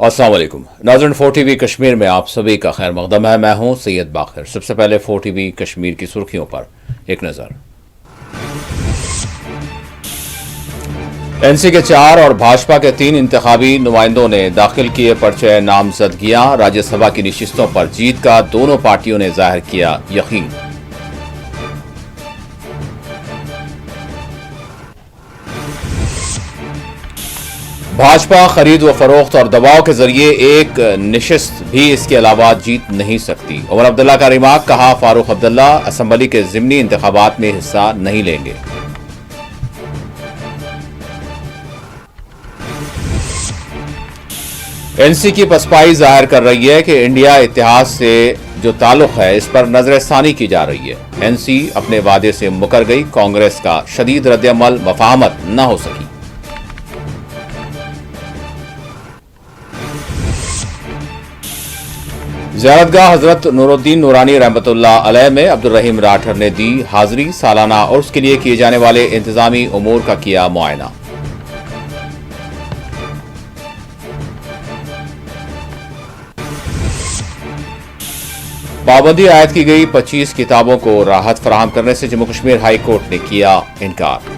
अस्सलाम वालेकुम नाज़रीन, 4TV कश्मीर में आप सभी का खैर मकदम है। मैं हूं सैयद बाखिर। सबसे पहले 4TV कश्मीर की सुर्खियों पर एक नजर। एनसी के 4 और भाजपा के 3 इंतखाबी नुमाइंदों ने दाखिल किए पर्चे नामजदगियां। राज्यसभा की नशिस्तों पर जीत का दोनों पार्टियों ने जाहिर किया यकीन। भाजपा खरीद व फरोख्त और दबाव के जरिए एक नशिस्त भी इसके अलावा जीत नहीं सकती। उमर अब्दुल्ला का रिमार्क, कहा फारूक अब्दुल्ला असम्बली के ज़िमनी इंतखाबात में हिस्सा नहीं लेंगे। एनसी की पसपाई जाहिर कर रही है कि इंडिया इतिहाद से जो ताल्लुक है इस पर नजरसानी की जा रही है। एनसी अपने वादे से मुकर गई। कांग्रेस का शदीद रद्दअमल, मफाहमत न हो सकी। ज़ियारतगाह हजरत नूरुद्दीन नूरानी रहमतुल्लाह अलैह में अब्दुल रहीम राठर ने दी हाजिरी। सालाना उर्स के लिए किए जाने वाले इंतजामी उमूर का किया मुआयना। पाबंदी आयद की गई 25 किताबों को राहत फराहम करने से जम्मू कश्मीर हाई कोर्ट ने किया इनकार।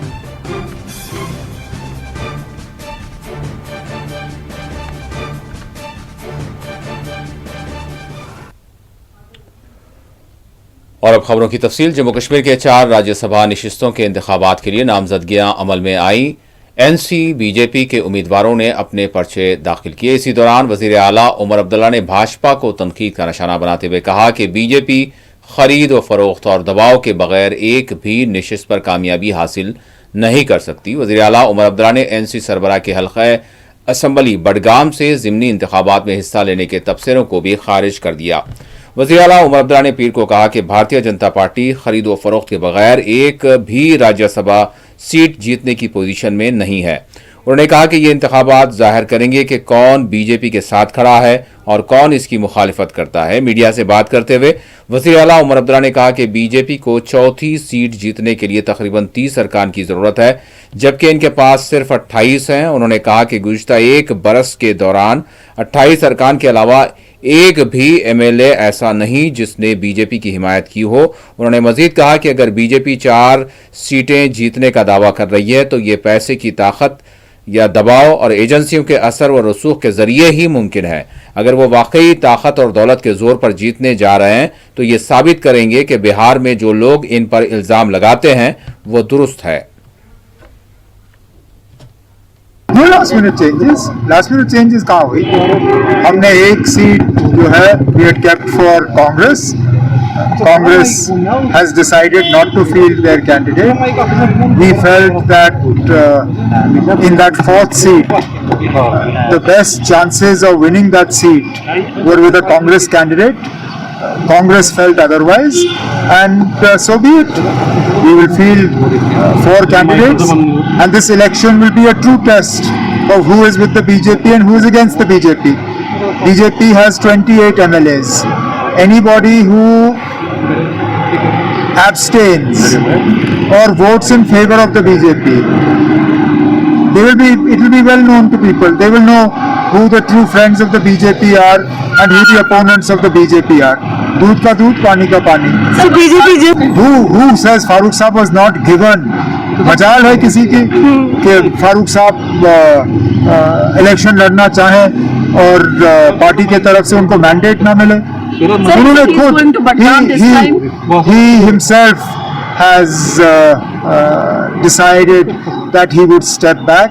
और अब खबरों की तफसील। जम्मू कश्मीर के 4 राज्यसभा नशिस्तों के इंतखाबात के लिए नामजदगियां अमल में आई। एनसी बीजेपी के उम्मीदवारों ने अपने पर्चे दाखिल किए। इसी दौरान वजीर आला उमर अब्दुल्ला ने भाजपा को तनकीद का निशाना बनाते हुए कहा कि बीजेपी खरीद व फरोख्त और दबाव के बगैर एक भी नशिस्त पर कामयाबी हासिल नहीं कर सकती। वजीर आला उमर अब्दुल्ला ने एनसी सरबराह के हल्क़े असम्बली बडगाम से ज़िमनी इंतखाबात में हिस्सा लेने के तबसरों को भी खारिज कर दिया। वज़ीर आला उमर अब्दुल्ला ने पीर को कहा कि भारतीय जनता पार्टी खरीद व फरोख्त के बगैर एक भी राज्यसभा सीट जीतने की पोजीशन में नहीं है। उन्होंने कहा कि ये इंतखाबात जाहिर करेंगे कि कौन बीजेपी के साथ खड़ा है और कौन इसकी मुखालिफत करता है। मीडिया से बात करते हुए वज़ीर आला उमर अब्दुल्ला ने कहा कि बीजेपी को चौथी सीट जीतने के लिए तकरीबन 30 अरकान की जरूरत है, जबकि इनके पास सिर्फ 28 हैं। उन्होंने कहा कि गुज़िश्ता एक बरस के दौरान 28 अरकान के अलावा एक भी एमएलए ऐसा नहीं जिसने बीजेपी की हिमायत की हो। उन्होंने मजीद कहा कि अगर बीजेपी 4 सीटें जीतने का दावा कर रही है तो ये पैसे की ताकत या दबाव और एजेंसियों के असर व रसूख के जरिए ही मुमकिन है। अगर वो वाकई ताकत और दौलत के जोर पर जीतने जा रहे हैं तो ये साबित करेंगे कि बिहार में जो लोग इन पर इल्जाम लगाते हैं वो दुरुस्त है। लास्ट मिनट चेंजेस कहाँ हुई? हमने एक सीट जो है we had kept for Congress. Congress has decided not to field their candidate. We felt that in that 4th seat, the best chances of winning that seat were with a Congress candidate. Congress felt otherwise, and so be it. We will field 4 candidates, and this election will be a true test of who is with the BJP and who is against the BJP. BJP has 28 MLAs. Anybody who abstains or votes in favor of the BJP, it will be well known to people. They will know who the true friends of the BJP are and who the opponents of the BJP are. दूध का दूध, पानी का पानी. So BJP who says Farooq Saab was not given? मजाल है किसी की कि फारूक साहब इलेक्शन लड़ना चाहें और पार्टी के तरफ से उनको मैंडेट ना मिले. उन्होंने खुद he himself has decided that he would step back,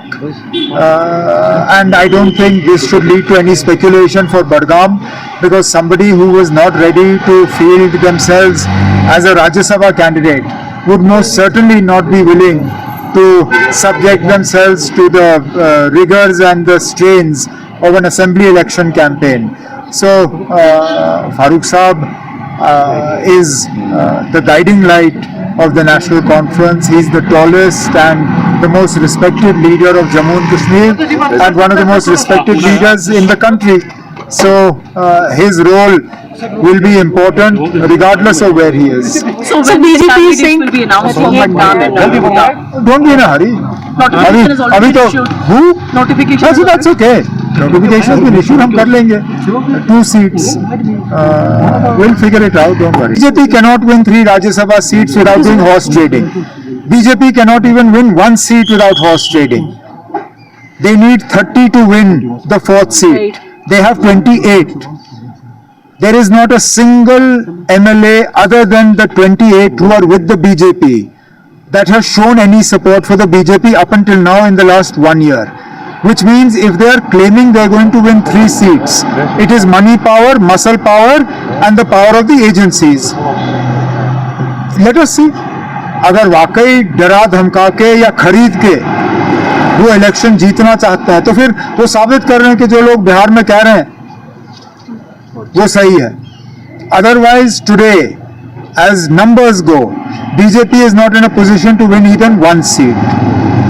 and I don't think this should lead to any speculation for Budgam, because somebody who was not ready to field themselves as a Rajya Sabha candidate would most certainly not be willing to subject themselves to the rigors and the strains of an assembly election campaign. So Farooq Saab is the guiding light of the National Conference. He's the tallest and the most respected leader of Jammu and Kashmir and one of the most respected leaders in the country. So his role will be important regardless of where he is. So BJP is saying will be announced for Bhagam and Don't be in a hurry. notification is already तो issued. who? Notification. That's okay. Notification has been issued. हम कर लेंगे. 2 seats. We'll figure it out. Don't worry. BJP cannot win 3 Rajya Sabha seats without doing horse trading. BJP cannot even win 1 seat without horse trading. They need 30 to win the 4th seat. Right. They have 28. There is not a single MLA other than the 28 who are with the BJP that has shown any support for the BJP up until now in the last 1 year. Which means if they are claiming they are going to win 3 seats, it is money power, muscle power and the power of the agencies. Let us see. अगर वाकई डरा धमका के या खरीद के वो election जीतना चाहता है तो फिर वो साबित कर रहे हैं कि जो लोग बिहार में कह रहे हैं वो सही है. Otherwise today, as numbers go, BJP is not in a position to win even 1 seat.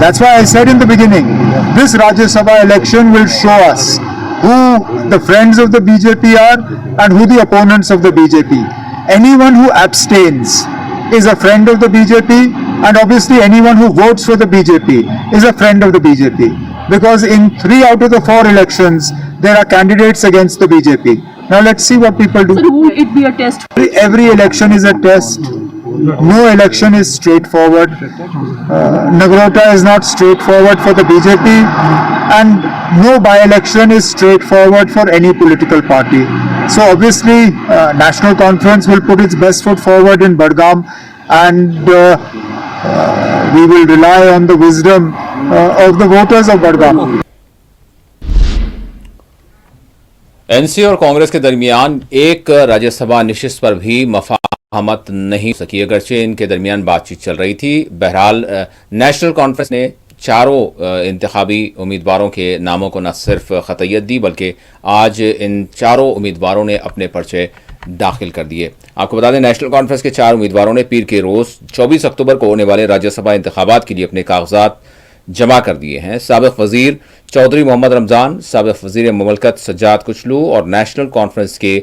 That's why I said in the beginning, this Rajya Sabha election will show us who the friends of the BJP are and who the opponents of the BJP. Anyone who abstains is a friend of the BJP, and obviously anyone who votes for the BJP is a friend of the BJP. Because in 3 out of the 4 elections, there are candidates against the BJP. Now let's see what people do. So will it be a test? Every election is a test. No election is straightforward. Nagrota is not straightforward for the BJP, and no by-election is straightforward for any political party. So obviously, National Conference will put its best foot forward in Budgam, and we will rely on the wisdom of the voters of Budgam. NC और कांग्रेस के दरमियान एक राज्यसभा निशिस्त पर भी मफाहमत नहीं सकी, अगरचे इनके दरमियान बातचीत चल रही थी. बहरहाल नेशनल कॉन्फ्रेंस ने चारों इंतखाबी उम्मीदवारों के नामों को न सिर्फ खतयत दी बल्कि आज इन चारों उम्मीदवारों ने अपने पर्चे दाखिल कर दिए. आपको बता दें, नेशनल कॉन्फ्रेंस के 4 उम्मीदवारों ने पीर के रोज 24 अक्टूबर को होने वाले राज्यसभा इंतखाबात के लिए अपने कागजात जमा कर दिए हैं. साबिक वजीर चौधरी मोहम्मद रमजान, साबिक वजीर ममलकत सज्जाद कुचलू और नेशनल कॉन्फ्रेंस के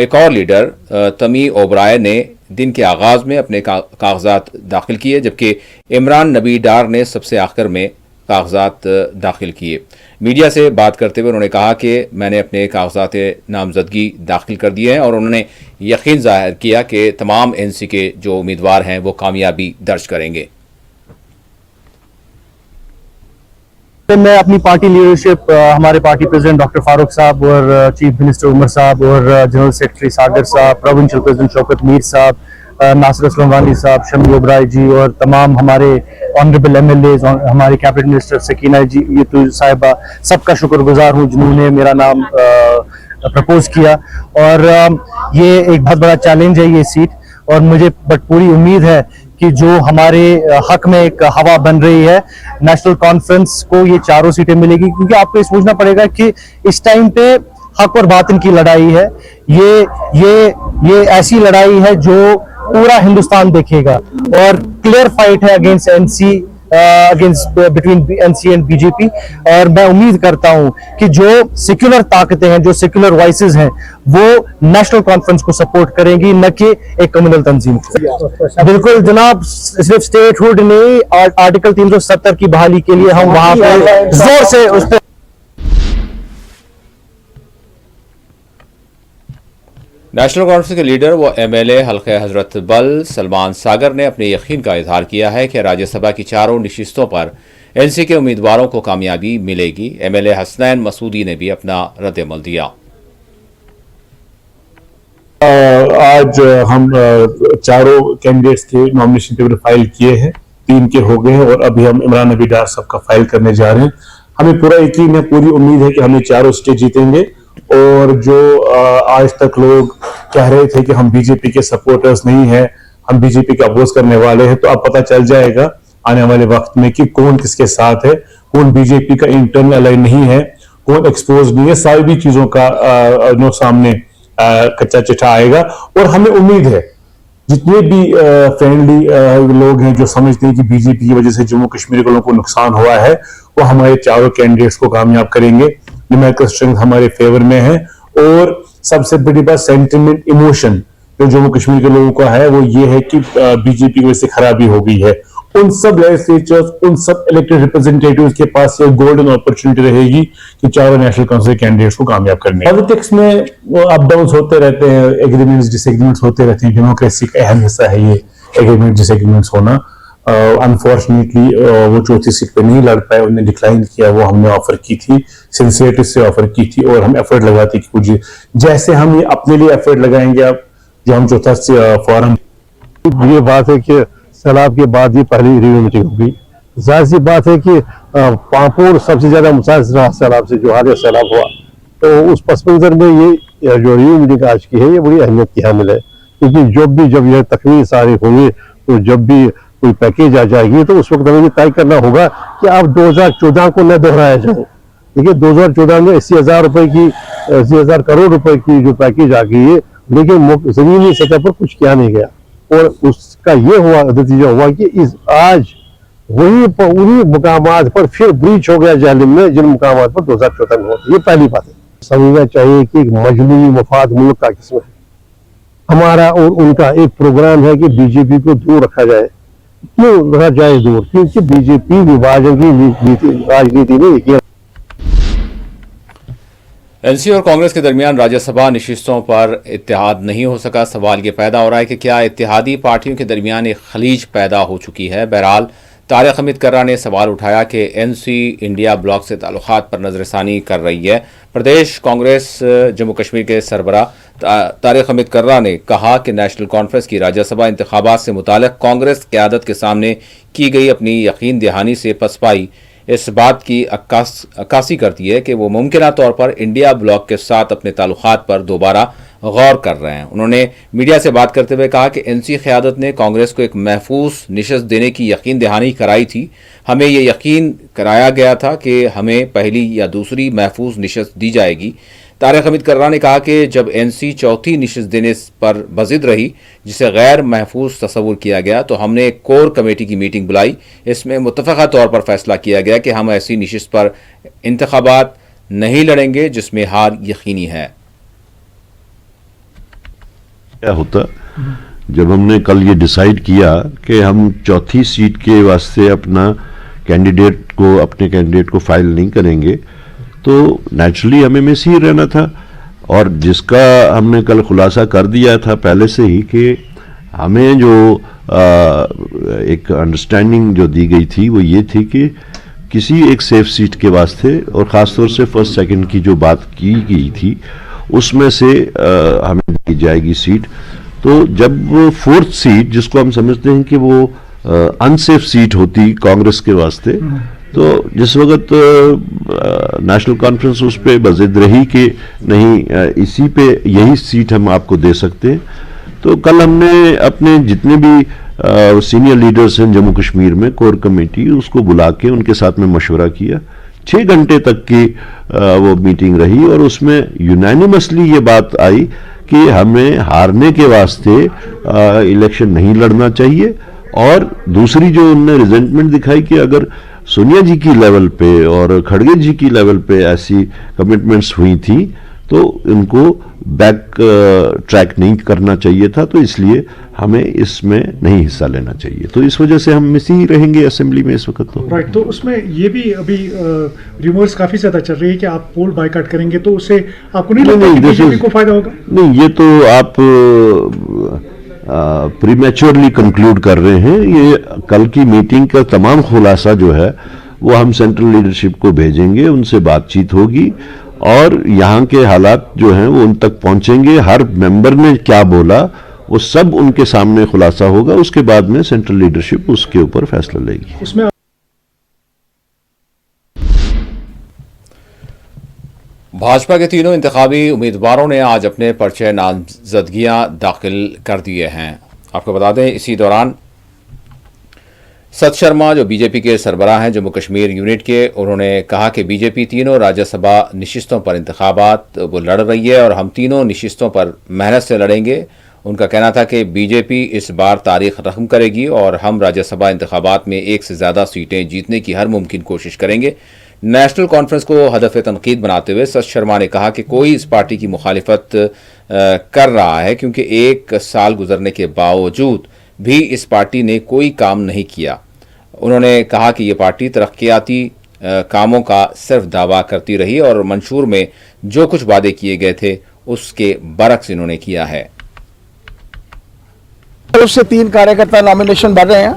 एक और लीडर तमी ओबराय ने दिन के आगाज में अपने कागजात दाखिल किए, जबकि इमरान नबी डार ने सबसे आखिर में कागजात दाखिल किए. मीडिया से बात करते हुए उन्होंने कहा कि मैंने अपने कागजात नामजदगी दाखिल कर दिए हैं और उन्होंने यकीन जाहिर किया कि तमाम एनसी के जो उम्मीदवार हैं वो कामयाबी दर्ज करेंगे. मैं अपनी पार्टी लीडरशिप, हमारे पार्टी प्रेसिडेंट डॉक्टर फारूक साहब और चीफ मिनिस्टर उमर साहब और जनरल सेक्रेटरी सागर साहब, प्रोविंशियल प्रेसिडेंट शौकत मीर साहब, नासिर असलम वानी साहब, शमी ओबराय जी और तमाम हमारे ऑनरेबल एमएलएज, हमारे कैबिनेट मिनिस्टर सकीना जी ये साहिबा, सबका शुक्रगुजार हूँ जिन्होंने मेरा नाम प्रपोज किया. और ये एक बहुत बड़ा चैलेंज है ये सीट, और मुझे पूरी उम्मीद है कि जो हमारे हक में एक हवा बन रही है, नेशनल कॉन्फ्रेंस को ये 4 सीटें मिलेगी. क्योंकि आपको ये सोचना पड़ेगा कि इस टाइम पे हक और बातिन की लड़ाई है. ये ऐसी लड़ाई है जो पूरा हिंदुस्तान देखेगा, और क्लियर फाइट है against NC, between NC and BJP. और मैं उम्मीद करता हूं कि जो सेक्युलर ताकतें हैं, जो सेक्युलर वॉइसेस हैं, वो नेशनल कॉन्फ्रेंस को सपोर्ट करेंगी, न कि एक कम्युनल तंजीम को. बिल्कुल जनाब, सिर्फ स्टेटहुड नहीं, आर्टिकल 370 की बहाली के लिए हम वहां पर जोर से उस पर. नेशनल कॉन्फ्रेंस के लीडर व एमएलए हल्के हजरत बल सलमान सागर ने अपने यकीन का इजहार किया है कि राज्यसभा की 4 नशिस्तों पर एनसी के उम्मीदवारों को कामयाबी मिलेगी. एमएलए हसनैन मसूदी ने भी अपना रद्द-ए-अमल दिया. आज हम 4 कैंडिडेट्स के नॉमिनेशन पेपर फाइल किए हैं, 3 के हो गए हैं और अभी हम इमरान नबी डार साहब का फाइल करने जा रहे हैं. हमें पूरा यकीन है, पूरी उम्मीद है कि हम 4 सीटें जीतेंगे. और जो आज तक लोग कह रहे थे कि हम बीजेपी के सपोर्टर्स नहीं हैं, हम बीजेपी का अपोज करने वाले हैं, तो अब पता चल जाएगा आने वाले वक्त में कि कौन किसके साथ है, कौन बीजेपी का इंटरनल अलाइन नहीं है, कौन एक्सपोज नहीं है. सारी भी चीजों का सामने कच्चा चिट्ठा आएगा. और हमें उम्मीद है जितने भी फ्रेंडली लोग हैं जो समझते हैं कि बीजेपी की वजह से जम्मू कश्मीर के लोगों को नुकसान हुआ है, वो हमारे चारों कैंडिडेट्स को कामयाब करेंगे। न्यूमेरिकल स्ट्रेंथ हमारे फेवर में है। और सबसे बड़ी बात, सेंटिमेंट इमोशन जो जम्मू कश्मीर के लोगों का है वो ये है कि बीजेपी की वजह से खराबी हो गई है। उन सब लेजिस्लेचर्स, उन सब इलेक्टेड रिप्रेजेंटेटिव्स के पास ये गोल्डन अपॉर्चुनिटी रहेगी कि चारों नेशनल काउंसिल कैंडिडेट्स को कामयाब करने। पॉलिटिक्स में अप डाउन होते रहते हैं, एग्रीमेंट्स डिसएग्रीमेंट्स होते रहते हैं। डेमोक्रेसी का अहम हिस्सा है ये एग्रीमेंट डिसएग्रीमेंट्स होना। अनफॉर्चुनेटली वो चौथी सीट पे नहीं लड़ पाए, उन्हें डिक्लाइन किया। वो हमने ऑफर की थी, सिंसियरिटी से ऑफर की थी और हम एफर्ट लगाते कि कुछ जैसे हम ये अपने लिए एफर्ट लगाएंगे अब जो हम चौथा फॉरम। ये बात है कि सैलाब के बाद ये पहली रिव्यू मीटिंग होगी। जाहिर सी बात है कि पांपोर सबसे ज्यादा मुतासर रहा सैलाब से, जो हालिया सैलाब हुआ। तो उस पस मंजर में ये जो रिव्यू मीटिंग आज की है ये बड़ी अहमियत की हामिल है, क्योंकि जब यह तकमील सारे होंगे तो जब भी कोई पैकेज आ जाएगी तो उस वक्त हमें तय करना होगा कि अब 2014 को न दोहराया जाए। देखिए 2014 में 80,000 करोड़ रुपए की जो पैकेज आ गई है, लेकिन जमीनी सतह पर कुछ किया नहीं गया। और उसका ये नतीजा हुआ कि आज उन्हीं मुकामात पर फिर ब्रीच हो गया जालिम में, जिन मुकामात पर 2014 में होता। ये पहली बात है। समझना चाहिए कि मजमूई मफाद मुल्क का किस्म है। हमारा और उनका एक प्रोग्राम है कि बीजेपी को दूर रखा जाए। क्यों रखा जाए दूर? क्योंकि बीजेपी विभाजन की राजनीति में यकीन। एनसी और कांग्रेस के दरमियान राज्यसभा निशिस्तों पर इत्तेहाद नहीं हो सका। सवाल ये पैदा हो रहा है कि क्या इत्तेहादी पार्टियों के दरमियान एक खलीज पैदा हो चुकी है। बहरहाल तारिक हमीद कर्रा ने सवाल उठाया कि एनसी इंडिया ब्लॉक से ताल्लुकात पर नजरसानी कर रही है। प्रदेश कांग्रेस जम्मू कश्मीर के सरबराह तारिक हमीद कर्रा ने कहा कि नेशनल कॉन्फ्रेंस की राज्यसभा इंतखाबात से मुताल्लिक कांग्रेस क़यादत के सामने की गई अपनी यकीन दहानी से पसपाई इस बात की अक्कासी करती है कि वो मुमकिन तौर पर इंडिया ब्लॉक के साथ अपने ताल्लुकात पर दोबारा गौर कर रहे हैं। उन्होंने मीडिया से बात करते हुए कहा कि एनसी क़यादत ने कांग्रेस को एक महफूज निशस्त देने की यकीन दहानी कराई थी। हमें ये यकीन कराया गया था कि हमें पहली या दूसरी महफूज निशस्त दी जाएगी। तारिक हमीद कर्रा ने कहा कि जब एनसी चौथी निशस्त देने पर बजिद रही, जिसे गैर महफूज तस्वुर किया गया, तो हमने एक कोर कमेटी की मीटिंग बुलाई। इसमें मुत्तफ़क़ा तौर पर फैसला किया गया कि हम ऐसी निशस्त पर इंतखाबात नहीं लड़ेंगे जिसमें हार यकीनी है। क्या होता जब हमने कल ये डिसाइड किया कि हम चौथी सीट के वास्ते अपने कैंडिडेट को फाइल नहीं करेंगे, तो नेचुरली हमें मिस ही रहना था। और जिसका हमने कल खुलासा कर दिया था पहले से ही कि हमें जो एक अंडरस्टैंडिंग जो दी गई थी वो ये थी कि किसी एक सेफ सीट के वास्ते, और ख़ासतौर से फर्स्ट सेकंड की जो बात की गई थी उसमें से हमें दी जाएगी सीट। तो जब वो फोर्थ सीट, जिसको हम समझते हैं कि वो अनसेफ सीट होती कांग्रेस के वास्ते, तो जिस वक्त नेशनल कॉन्फ्रेंस उस पर बजिद रही कि नहीं इसी पे यही सीट हम आपको दे सकते हैं, तो कल हमने अपने जितने भी सीनियर लीडर्स हैं जम्मू कश्मीर में, कोर कमेटी, उसको बुला के उनके साथ में मशवरा किया। 6 घंटे तक की वो मीटिंग रही और उसमें यूनानिमसली ये बात आई कि हमें हारने के वास्ते इलेक्शन नहीं लड़ना चाहिए। और दूसरी जो उन्होंने रिजेंटमेंट दिखाई कि अगर सोनिया जी की लेवल पे और खड़गे जी की लेवल पे ऐसी कमिटमेंट्स हुई थी तो इनको बैक ट्रैक नहीं करना चाहिए था, तो इसलिए हमें इसमें नहीं हिस्सा लेना चाहिए। तो इस वजह से हम मिस ही रहेंगे असेंबली में इस वक्त। तो राइट, तो उसमें ये भी अभी रिमोर्स काफी ज्यादा चल रही है कि आप पोल बायकॉट करेंगे, तो उससे आपको नहीं लगता कि बीजेपी को फायदा होगा? नहीं, ये तो आप प्रीमेच्योरली कंक्लूड कर रहे हैं। ये कल की मीटिंग का तमाम खुलासा जो है वो हम सेंट्रल लीडरशिप को भेजेंगे, उनसे बातचीत होगी और यहाँ के हालात जो हैं वो उन तक पहुंचेंगे। हर मेंबर ने क्या बोला वो सब उनके सामने खुलासा होगा, उसके बाद में सेंट्रल लीडरशिप उसके ऊपर फैसला लेगी। उसमें भाजपा के तीनों इंतखाबी उम्मीदवारों ने आज अपने पर्चे नामजदगियां दाखिल कर दिए हैं। आपको बता दें, इसी दौरान सत शर्मा जो बीजेपी के सरबराह हैं जम्मू कश्मीर यूनिट के, उन्होंने कहा कि बीजेपी तीनों राज्यसभा निशिस्तों पर इंतखाबात वो लड़ रही है और हम तीनों निशिस्तों पर मेहनत से लड़ेंगे उनका कहना था कि बीजेपी इस बार तारीख रकम करेगी और हम राज्यसभा इंतखाबात में एक से ज़्यादा सीटें जीतने की हर मुमकिन कोशिश करेंगे। नेशनल कॉन्फ्रेंस को हदफ तनकीद बनाते हुए सच शर्मा ने कहा कि कोई इस पार्टी की मुखालिफत कर रहा है क्योंकि एक साल गुजरने के बावजूद भी इस पार्टी ने कोई काम नहीं किया। उन्होंने कहा कि ये पार्टी तरक्याती कामों का सिर्फ दावा करती रही और मंशूर में जो कुछ वादे किए गए थे उसके बरक्स इन्होंने किया है। तरफ से 3 कार्यकर्ता नॉमिनेशन भर रहे हैं।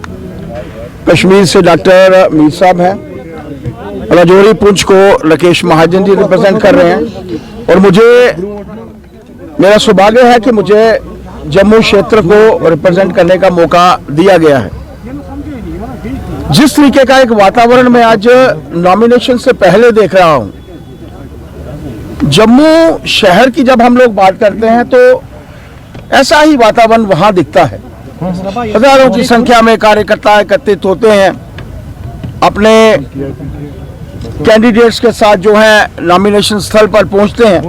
कश्मीर से डॉक्टर मीर साहब हैं, राजौरी पुंछ को राकेश महाजन जी रिप्रेजेंट कर रहे हैं और मेरा सौभाग्य है कि मुझे जम्मू क्षेत्र को रिप्रेजेंट करने का मौका दिया गया है। जिस तरीके का एक वातावरण मैं आज नॉमिनेशन से पहले देख रहा हूं, जम्मू शहर की जब हम लोग बात करते हैं तो ऐसा ही वातावरण वहां दिखता है। हजारों की संख्या में कार्यकर्ता एकत्रित होते हैं, अपने कैंडिडेट्स के साथ जो है नॉमिनेशन स्थल पर पहुंचते हैं।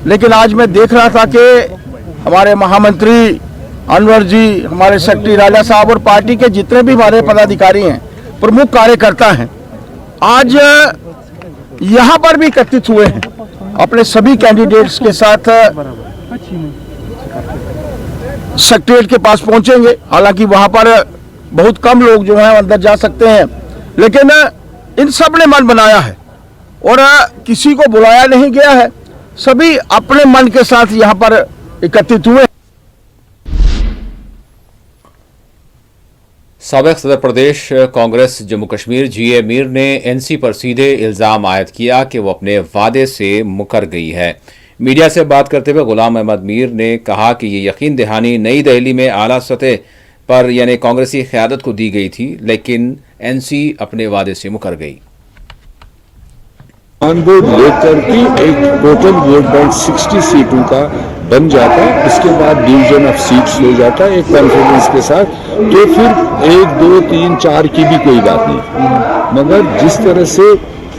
लेकिन आज मैं देख रहा था कि हमारे महामंत्री अनवर जी, हमारे सेक्रेटरी राजा साहब और पार्टी के जितने भी हमारे पदाधिकारी हैं, प्रमुख कार्यकर्ता हैं, आज यहां पर भी एकत्रित हुए हैं। अपने सभी कैंडिडेट्स के साथ सेक्रेटरीट के पास पहुंचेंगे। हालांकि वहां पर बहुत कम लोग जो हैं अंदर जा सकते हैं, लेकिन इन सब ने मन बनाया है और किसी को बुलाया नहीं गया है। सभी अपने मन के साथ यहां पर एकत्रित हुए। साबिक सदर प्रदेश कांग्रेस जम्मू कश्मीर जीए मीर ने एनसी पर सीधे इल्जाम आयद किया कि वो अपने वादे से मुकर गई है। मीडिया से बात करते हुए गुलाम अहमद मीर ने कहा कि ये यकीन दहानी नई दिल्ली में आला सतह पर यानी कांग्रेसी क़यादत को दी गई थी, लेकिन एनसी अपने वादे से मुकर गई। बोर्ड लेकर के एक टोटल वोट बैंक 60 सीटों का बन जाता, उसके बाद डिवीजन ऑफ सीट्स हो जाता एक कॉन्फिडेंस के साथ, तो फिर 1, 2, 3, 4 की भी कोई बात नहीं। मगर जिस तरह से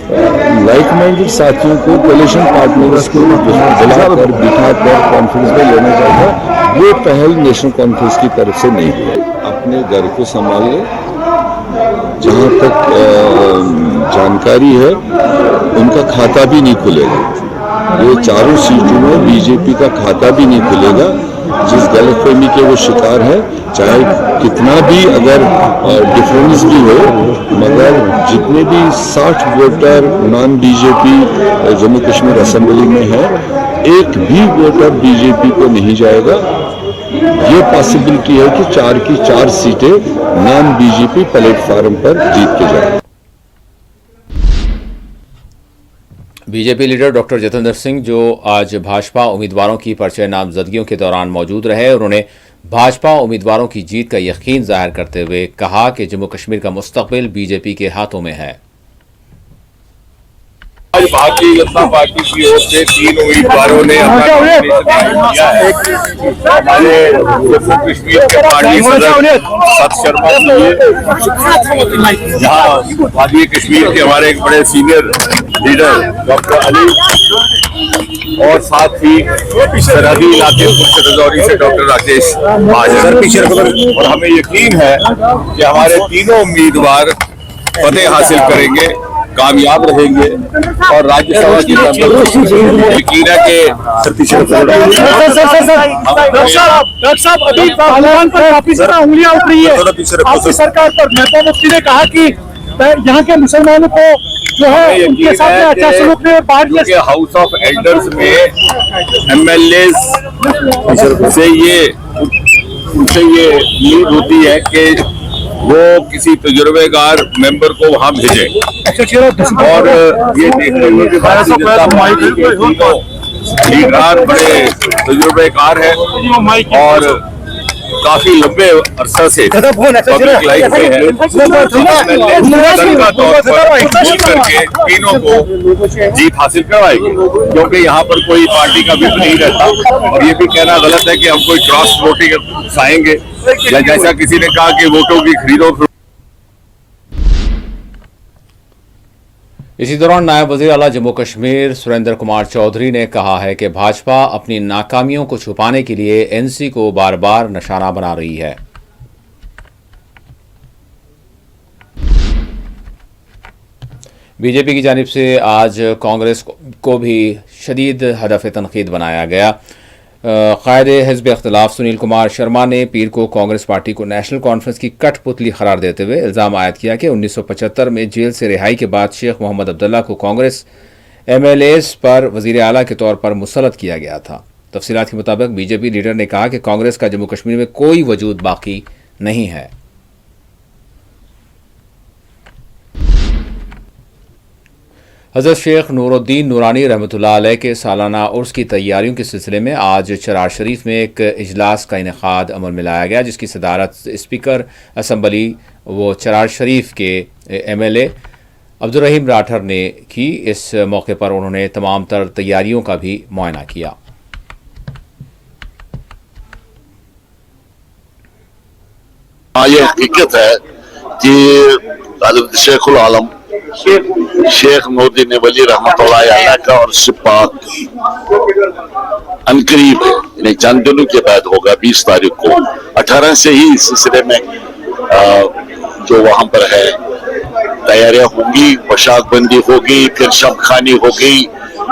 लाइक माइंडेड साथियों को, कोलिशन पार्टनर्स को बुलाकर बिठाकर कॉन्फ्रेंस में लेना चाहता, वो पहल नेशनल कॉन्फ्रेंस की तरफ से नहीं हुई। अपने घर को संभाल ले, जहाँ तक जानकारी है उनका खाता भी नहीं खुलेगा। ये चारों सीटों में बीजेपी का खाता भी नहीं खुलेगा। जिस गलतफहमी के वो शिकार है, चाहे कितना भी अगर डिफरेंस भी हो, मगर जितने भी 60 voter non BJP Jammu Kashmir assembly में है, एक भी वोटर बीजेपी को नहीं जाएगा। ये पॉसिबिलिटी है कि 4 की 4 सीटें नॉन बीजेपी प्लेटफॉर्म पर जीत के जाए। BJP leader doctor Jitendra Singh, जो आज भाजपा उम्मीदवारों की पर्चे नामजदगियों के दौरान मौजूद रहे, उन्होंने भाजपा उम्मीदवारों की जीत का यकीन जाहिर करते हुए कहा कि जम्मू कश्मीर का मुस्तकबिल बीजेपी के हाथों में है। आज भारतीय जनता पार्टी की ओर से 3 उम्मीदवारों ने अपना नॉमिनेशन किया है। हमारे जम्मू कश्मीर के पार्टी सदर सत शर्मा जी, यहाँ वादी कश्मीर के हमारे एक बड़े सीनियर लीडर डॉक्टर अली, और साथ ही सरहदी इलाके राजौरी से डॉक्टर राकेश महाजन। और हमें यकीन है कि हमारे तीनों उम्मीदवार फतेह हासिल करेंगे, कामयाब रहेंगे और राज्यसभा की यकीन है कि डॉक्टर साहब अभी तालिबान पर काफी ज्यादा उंगलियां उठ रही है आपकी सरकार पर। महबूबा मुफ्ती ने कहा कि यहाँ के मुसलमानों को जो है उनके साथ में अच्छा सलूक नहीं, और बाहर के हाउस ऑफ एल्डर्स में एमएलए से ये उम्मीद होती है कि वो किसी तजुर्बेकार मेंबर को वहां भेजे। और ये देखते हुए कि भारतीय जनता पार्टी के तीनों लीडर बड़े तजुर्बेकार हैं और काफी लंबे अरसा से पब्लिक लाइफ में है, करके तीनों को जीत हासिल करवाएगी, क्योंकि यहाँ पर कोई पार्टी का विप नहीं रहता। और ये भी कहना गलत है कि हम कोई क्रॉस वोटिंग चाहेंगे, या जैसा किसी ने कहा कि वोटों की खरीदो। इसी दौरान नायब वज़ीर आला जम्मू कश्मीर सुरेंद्र कुमार चौधरी ने कहा है कि भाजपा अपनी नाकामियों को छुपाने के लिए एनसी को बार बार निशाना बना रही है। बीजेपी की जानिब से आज कांग्रेस को भी शदीद हदफ तनकीद बनाया गया। कायदे हिज़्ब इख्तिलाफ सुनील कुमार शर्मा ने पीर को कांग्रेस पार्टी को नेशनल कॉन्फ्रेंस की कठपुतली करार देते हुए इल्ज़ाम आयद किया कि 1975 में जेल से रिहाई के बाद शेख मोहम्मद अब्दुल्ला को कांग्रेस MLAs पर वज़ीर आला के तौर पर मुसल्लत किया गया था। तफसीलात के मुताबिक बीजेपी लीडर ने कहा कि कांग्रेस का जम्मू कश्मीर में कोई वजूद बाकी नहीं है। हज़रत शेख नूरुद्दीन नूरानी रहमतुल्लाह अलैह के सालाना उर्स की तैयारियों के सिलसिले में आज चरार शरीफ में एक इजलास का इनेकाद अमल में लाया गया, जिसकी सदारत स्पीकर असम्बली व चरार शरीफ के MLA अब्दुर्रहीम राठर ने की। इस मौके पर उन्होंने तमाम तर तैयारियों का भी मुआयना किया। ये हकीकत है कि हज़रत शेखुल आलम शेख नूरुद्दीन वली रहमतुल्लाह अलैह का और सिपाक अनकरीब है, यानी चंद दिनों के बाद होगा 20 तारीख को। 18 से ही इस सिलसिले में जो वहां पर है तैयारियां होंगी, पोशाक बंदी होगी, फिर शब खानी होगी,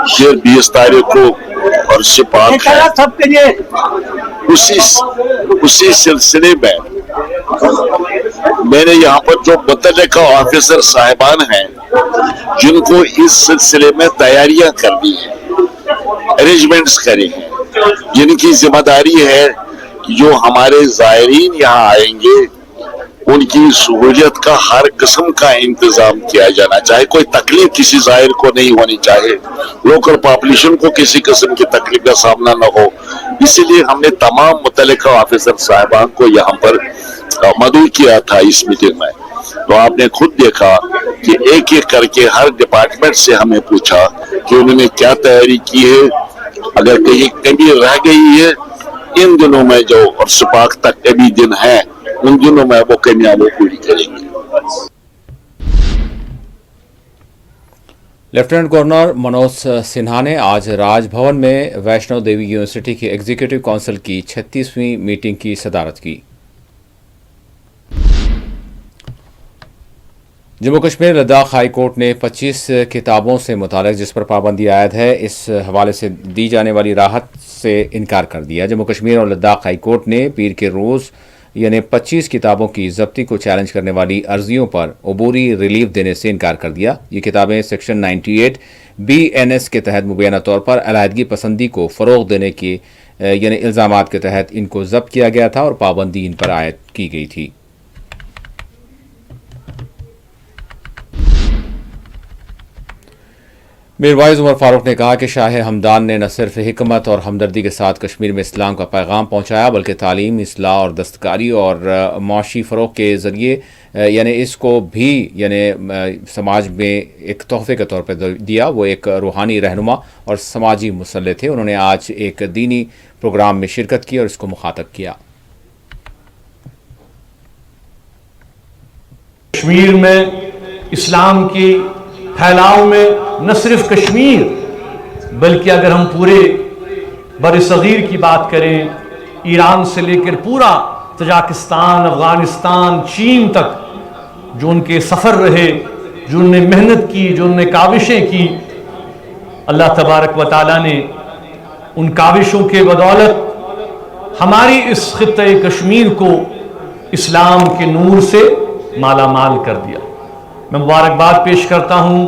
फिर 20 तारीख को और सिपाक है। उसी सिलसिले में मैंने यहाँ पर जो मुतल्लिका ऑफिसर साहिबान हैं जिनको इस सिलसिले में तैयारियां करनी है, अरेंजमेंट्स करे हैं, जिनकी जिम्मेदारी है कि जो हमारे ज़ायरीन यहाँ आएंगे उनकी सहूलियत का हर किस्म का इंतजाम किया जाना चाहिए। कोई तकलीफ किसी ज़ायर को नहीं होनी चाहिए, लोकल पॉपुलेशन को किसी किस्म की तकलीफ का सामना न हो। इसीलिए हमने तमाम मुतल्लिका ऑफिसर साहिबान को यहाँ पर मदऊ किया था इस मीटिंग में। तो आपने खुद देखा कि एक एक करके हर डिपार्टमेंट से हमें पूछा कि उन्होंने क्या तैयारी की है, अगर कहीं कमी रह गई है इन दिनों में जो और सुपाक तक कभी दिन है उन दिनों में वो कमियां वो पूरी करेंगे। लेफ्टिनेंट गवर्नर मनोज सिन्हा ने आज राजभवन में वैष्णो देवी यूनिवर्सिटी की एग्जीक्यूटिव काउंसिल की 36वीं मीटिंग की सदारत की। जम्मू कश्मीर लद्दाख हाई कोर्ट ने 25 किताबों से मुतालिक जिस पर पाबंदी आयद है, इस हवाले से दी जाने वाली राहत से इनकार कर दिया। जम्मू कश्मीर और लद्दाख हाई कोर्ट ने पीर के रोज़ यानी 25 किताबों की जब्ती को चैलेंज करने वाली अर्जियों पर अबूरी रिलीफ देने से इनकार कर दिया। ये किताबें सेक्शन 98 BNS के तहत मुबैना तौर पर अलहदगी पसंदी को फ़रोग़ देने के यानी इल्ज़ामात के तहत इनको जब्त किया गया था और पाबंदी इन पर आयद की गई थी। मीरवाइज उमर फारूक ने कहा कि शाह हमदान ने न सिर्फ हिकमत और हमदर्दी के साथ कश्मीर में इस्लाम का पैगाम पहुंचाया, बल्कि तालीम, इस्लाह और दस्तकारी और माशी फ़रोग़ के ज़रिए यानी इसको भी यानी समाज में एक तोहफे के तौर पर दिया। वो एक रूहानी रहनुमा और समाजी मुसल्ले थे। उन्होंने आज एक दीनी प्रोग्राम में शिरकत की और इसको मुखातब किया। कश्मीर में इस्लाम की फैलाव में न सिर्फ कश्मीर बल्कि अगर हम पूरे बर-ए-सग़ीर की बात करें, ईरान से लेकर पूरा तजाकिस्तान, अफ़गानिस्तान, चीन तक जो उनके सफ़र रहे, जो उनने मेहनत की, जो उनने काविशें की, अल्लाह तबारक व तआला ने उन काविशों के बदौलत हमारी इस ख़ित्ते कश्मीर को इस्लाम के नूर से माला माल कर दिया। मैं मुबारकबाद पेश करता हूँ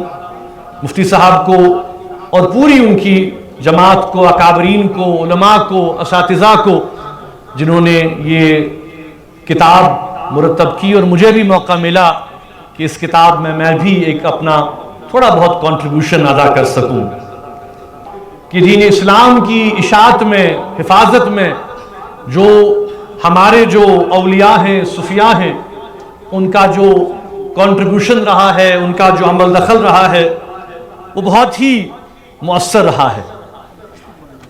मुफ्ती साहब को और पूरी उनकी जमात को, अकाबरीन को, उलमा को, असातिज़ा को, जिन्होंने ये किताब मुरतब की और मुझे भी मौका मिला कि इस किताब में मैं भी एक अपना थोड़ा बहुत कंट्रीब्यूशन अदा कर सकूं कि दीन इस्लाम की इशाअत में, हिफाजत में जो हमारे जो औलिया हैं, सुफिया हैं, उनका जो कंट्रीब्यूशन रहा है, उनका जो अमल दखल रहा है, वो बहुत ही मुअस्सर रहा है।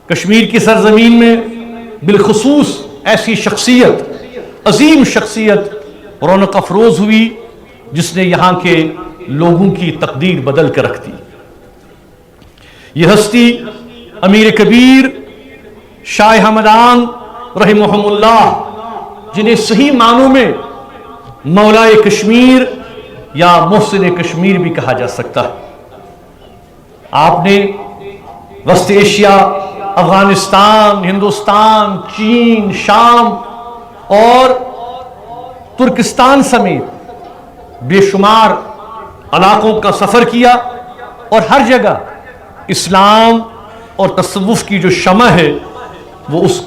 कश्मीर की सरजमीन में बिलखुसूस ऐसी शख्सियत, अजीम शख्सियत रौनक अफरोज़ हुई जिसने यहाँ के लोगों की तकदीर बदल कर रख दी। यह हस्ती अमीर कबीर शाह हमदान रहमहुल्लाह, जिन्हें सही मानों में मौलाए कश्मीर या मोहसिन कश्मीर भी कहा जा सकता है। आपने वस्त एशिया, अफगानिस्तान, हिंदुस्तान, चीन, शाम और तुर्किस्तान समेत बेशुमार इलाकों का सफर किया और हर जगह इस्लाम और तसव्वुफ की जो शमा है वो उस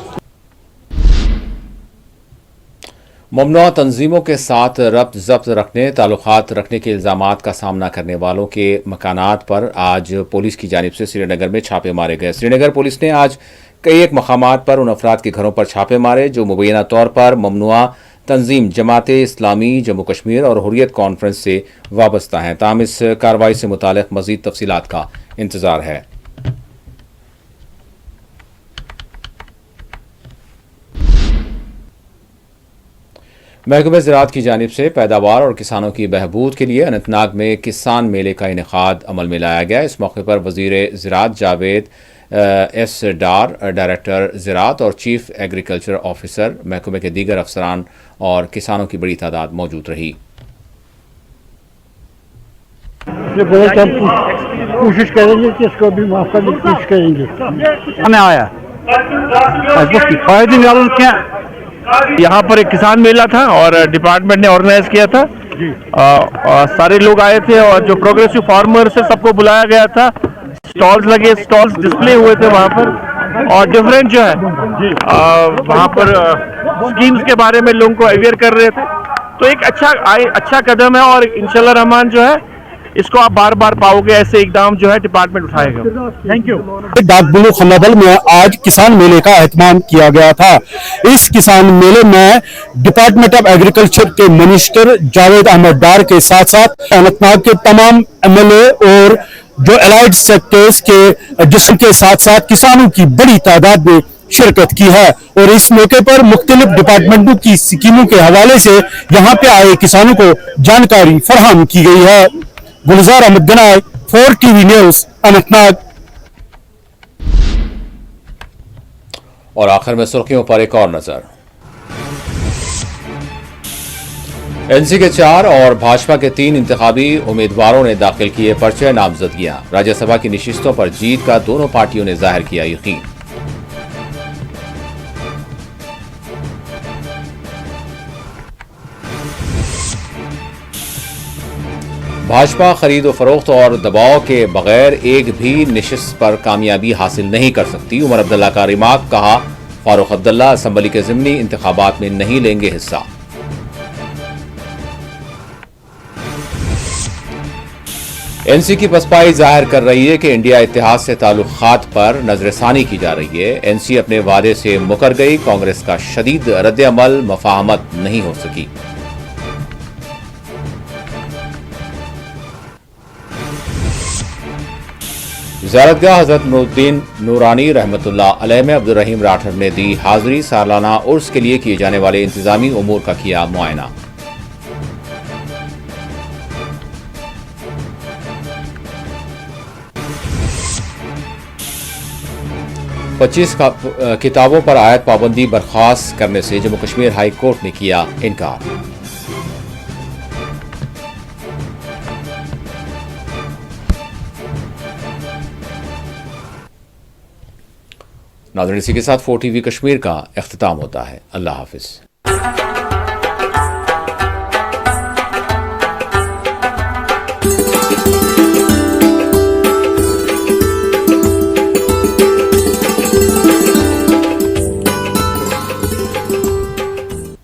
ममनुआ तंजीमों के साथ रब्त जब्त रखने, ताल्लुकात रखने के इल्जामात का सामना करने वालों के मकानात पर आज पुलिस की जानिब से श्रीनगर में छापे मारे गए। श्रीनगर पुलिस ने आज कई एक मकामात पर उन अफराद के घरों पर छापे मारे जो मुबैना तौर पर ममनुआ तंजीम जमाते इस्लामी जम्मू कश्मीर और हुर्रियत कॉन्फ्रेंस से वाबस्ता हैं। ताहम इस कार्रवाई से मुताल्लिक मजीद तफसीलात का इंतजार है। महकमे ज़राअत की जानिब से पैदावार और किसानों की बहबूद के लिए अनंतनाग में किसान मेले का इनेकाद अमल में लाया गया। इस मौके पर वज़ीर ज़राअत जावेद एस डार, डायरेक्टर ज़राअत और चीफ एग्रीकल्चर ऑफिसर, महकमे के दीगर अफसरान और किसानों की बड़ी तादाद मौजूद रही। कोशिश करेंगे कि इसको भी माफ करने की कोशिश करेंगे। हमें आया यहाँ पर एक किसान मेला था और डिपार्टमेंट ने ऑर्गेनाइज किया था। सारे लोग आए थे और जो प्रोग्रेसिव फार्मर्स है सबको बुलाया गया था। स्टॉल्स लगे, स्टॉल्स डिस्प्ले हुए थे वहाँ पर और डिफरेंट जो है वहाँ पर स्कीम्स के बारे में लोगों को अवेयर कर रहे थे। तो एक अच्छा कदम है और इंशाल्लाह रहमान जो है इसको आप बार बार पाओगे, ऐसे इकदाम जो है डिपार्टमेंट उठाएगा। Thank you. डाक बुलू खन्नाबल में आज किसान मेले का एहतमाम किया गया था। इस किसान मेले में डिपार्टमेंट ऑफ एग्रीकल्चर के मिनिस्टर जावेद अहमद डार के साथ साथ अनंतनाग के तमाम एमएलए और जो एलाइड सेक्टर्स के जिस्म के साथ साथ किसानों की बड़ी तादाद में शिरकत की है और इस मौके पर मुख्तलिफ डिपार्टमेंटों की स्कीमों के हवाले से यहाँ पे आए किसानों को जानकारी फराहम की गई है। गुलजार अहमद गनाई, 4 TV न्यूज, अनंतनाग। और आखिर में सुर्खियों पर एक और नजर। एनसी के 4 और भाजपा के 3 इंतखाबी उम्मीदवारों ने दाखिल किए पर्चे नामजदगियां। राज्यसभा की नशिस्तों पर जीत का दोनों पार्टियों ने जाहिर किया यकीन। भाजपा खरीद व फरोख्त और दबाव के बगैर एक भी नशिस्त पर कामयाबी हासिल नहीं कर सकती। उमर अब्दुल्ला का रिमार्क, कहा फारूक अब्दुल्ला असम्बली के ज़िमनी इंतखाबात में नहीं लेंगे हिस्सा। एनसी की पसपाई जाहिर कर रही है कि इंडिया इत्तेहाद से ताल्लुकात पर नजरसानी की जा रही है। एनसी अपने वादे से मुकर गई, कांग्रेस का शदीद रद्द-ए-अमल, मफाहमत नहीं हो सकी। ज़ियारतगाह हज़रत नूरुद्दीन नूरानी रहमतुल्लाह अलैह में अब्दुल रहीम राठौर ने दी हाज़िरी। सालाना उर्स के लिए किए जाने वाले इंतजामी उमूर का किया मुआयना। 25 किताबों पर आयत पाबंदी बर्खास्त करने से जम्मू कश्मीर हाई कोर्ट ने किया इनकार। नाज़रीन, इसी के साथ 4 TV कश्मीर का इख्तिताम होता है। अल्लाह हाफिज।